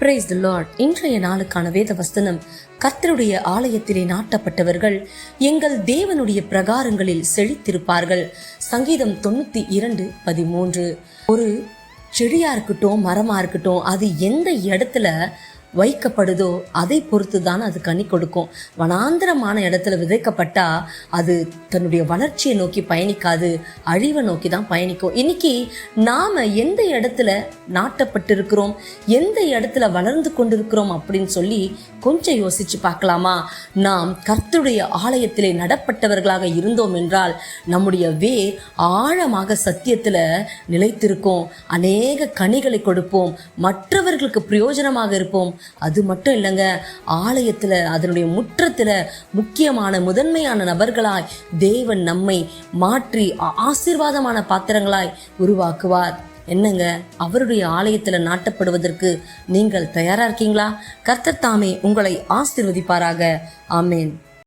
Praise the Lord. இன்றைய நாளுக்கான வேத வசனம், கர்த்தருடைய ஆலயத்திலே நாட்டப்பட்டவர்கள் எங்கள் தேவனுடைய பிரகாரங்களில் செழித்திருப்பார்கள். சங்கீதம் 92:13. ஒரு செடியா இருக்கட்டும், மரமா இருக்கட்டும், அது எந்த இடத்துல வைக்கப்படுதோ அதை பொறுத்து தான் அது கனி கொடுக்கும். வனாந்திரமான இடத்துல விதைக்கப்பட்டா அது தன்னுடைய வளர்ச்சியை நோக்கி பயணிக்காது, அழிவை நோக்கி தான் பயணிக்கும். இன்னைக்கு நாம எந்த இடத்துல நாட்டப்பட்டிருக்கிறோம், எந்த இடத்துல வளர்ந்து கொண்டிருக்கிறோம் அப்படின்னு சொல்லி கொஞ்சம் யோசிச்சு பார்க்கலாமா? நாம் கர்த்தருடைய ஆலயத்திலே நடப்பட்டவர்களாக இருந்தோம் என்றால் நம்முடைய வேர் ஆழமாக சத்தியத்துல நிலைத்திருக்கும், அநேக கனிகளை கொடுப்போம், மற்றவர்களுக்கு பிரயோஜனமாக இருப்போம். அது மட்டும் இல்லைங்க, ஆலயத்துல அதனுடைய முற்றத்துல முக்கியமான முதன்மையான நபர்களாய் தேவன் நம்மை மாற்றி ஆசீர்வாதமான பாத்திரங்களாய் உருவாக்குவார். என்னங்க, அவருடைய ஆலயத்துல நாட்டப்படுவதற்கு நீங்கள் தயாரா இருக்கீங்களா? கர்த்தர் தாமே உங்களை ஆசீர்வதிப்பாராக. ஆமேன்.